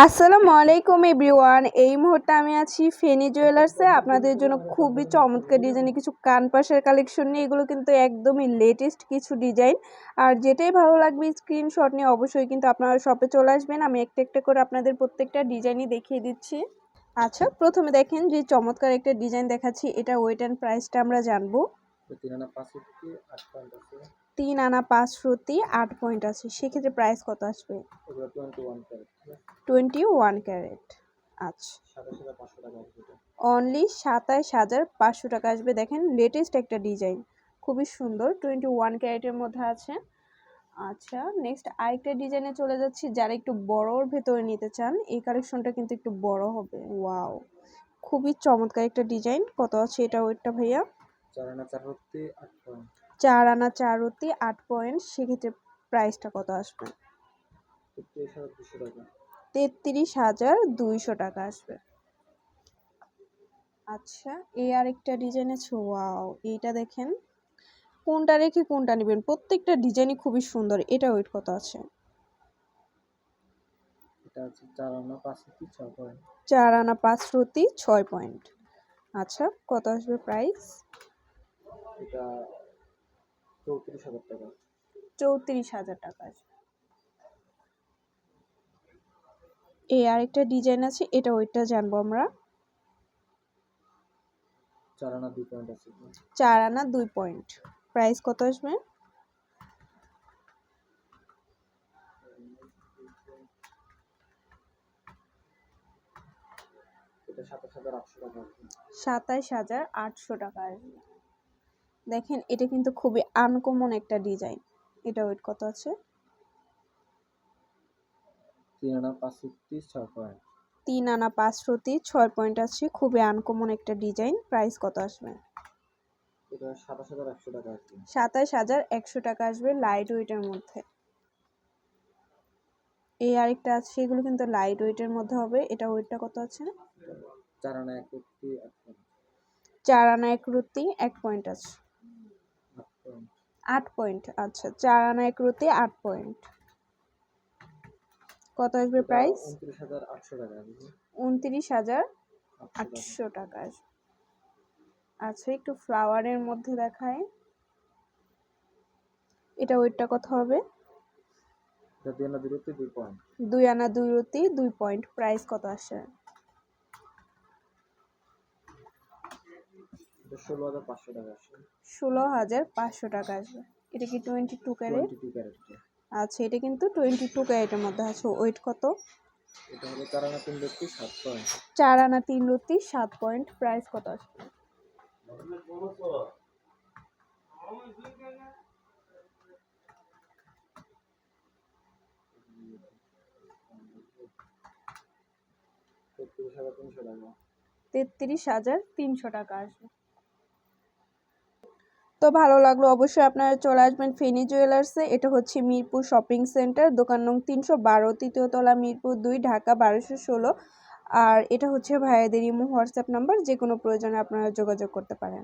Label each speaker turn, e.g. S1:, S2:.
S1: আসসালামু আলাইকুম এভরিওয়ান। এই মুহূর্তে আমি আছি ফেনী জুয়েলার্সে আপনাদের জন্য খুবই চমৎকার ডিজাইনের কিছু কানপাশের কালেকশন নিয়ে। এগুলো কিন্তু একদমই লেটেস্ট কিছু ডিজাইন, আর যেটাই ভালো লাগবে স্ক্রিনশট নিয়ে অবশ্যই কিন্তু আপনারা শপে চলে আসবেন। আমি একটা একটা করে আপনাদের প্রত্যেকটা ডিজাইনই দেখিয়ে দিচ্ছি। আচ্ছা, প্রথমে দেখেন যে চমৎকার একটা ডিজাইন দেখাচ্ছি, এটা ওয়েট অ্যান্ড প্রাইসটা আমরা জানবো। 3 আনা 5 রতি 8 পয়েন্ট আছে, সেক্ষেত্রে প্রাইস কত আসবে? 21 ক্যারেট। আচ্ছা, অনলি 27,500 টাকা আসবে। দেখেন লেটেস্ট একটা ডিজাইন, খুবই সুন্দর, 21 ক্যারেটের মধ্যে আছে। আচ্ছা, নেক্সট আরেকটা ডিজাইনে চলে যাচ্ছি। যারা একটু বড়োর ভেতরে নিতে চান, এই কালেকশনটা কিন্তু একটু বড় হবে। ওয়াও, খুবই চমৎকার একটা ডিজাইন। কত আছে এটা ওয়েটটা ভাইয়া? 4 আনা 4 রতি 8 পয়েন্ট, সেক্ষেত্রে প্রাইসটা কত আসবে? 33,200 টাকা আসবে। আচ্ছা, এই আরেকটা ডিজাইন আছে। ওয়াও, এইটা দেখেন, কোনটা রেখে কোনটা নেবেন, প্রত্যেকটা ডিজাইনই খুবই সুন্দর। এটা ওয়েট কত আছে? 4 আনা 5 রতি 6 পয়েন্ট। আচ্ছা, কত আসবে প্রাইস? 34,000 টাকা আসবে। এই আরেকটা ডিজাইন আছে, এটা ওইটা জানবো আমরা। 4 আনা 2 পয়েন্ট, প্রাইস কত আসবে? এটা 27,800 টাকা আসবে। দেখেন, এটা কিন্তু খুবই আনকমন একটা ডিজাইন। এটা ওয়েট কত আছে? 3 আনা 5 রতি 6 পয়েন্ট আছে, খুবই আনকমন একটা ডিজাইন। প্রাইস কত আসবে? 27,100 টাকা আসবে, লাইট ওয়েটের মধ্যে। এই আরেকটা আছে, এগুলো কিন্তু লাইট ওয়েটের মধ্যে হবে। এটা ওয়েটটা কত আছে? 4 আনা 1 রতি 1 পয়েন্ট আছে, 8 পয়েন্ট। আচ্ছা, 4 আনা 1 রতি 8 পয়েন্ট। কত আসবে প্রাইস? 29,800 টাকা আসবে। আচ্ছা, একটু ফ্লাওয়ারের মধ্যে দেখায়, এটা ওয়েটটা কত হবে? 2 আনা 2 রতি 2 পয়েন্ট। প্রাইস কত আসে? 16,500 টাকা আসবে। এটা কি 22 ক্যারেট? আচ্ছা, এটা কিন্তু 22 ক্যারেটের মধ্যে আছে। ওয়েট কত? 4 আনা 3 রতি 7 পয়েন্ট। প্রাইস কত আসবে? 33,300 টাকা আসবে। তো ভালো লাগলো, অবশ্যই আপনারা চলে আসবেন ফেনী জুয়েলার্সে। এটা হচ্ছে মিরপুর শপিং সেন্টার, দোকান নং 312, তৃতীয় তলা, মিরপুর 2, ঢাকা 1216। আর এটা হচ্ছে ভাইয়াদের ইমো হোয়াটসঅ্যাপ নাম্বার, যে কোনো প্রয়োজনে আপনারা যোগাযোগ করতে পারেন।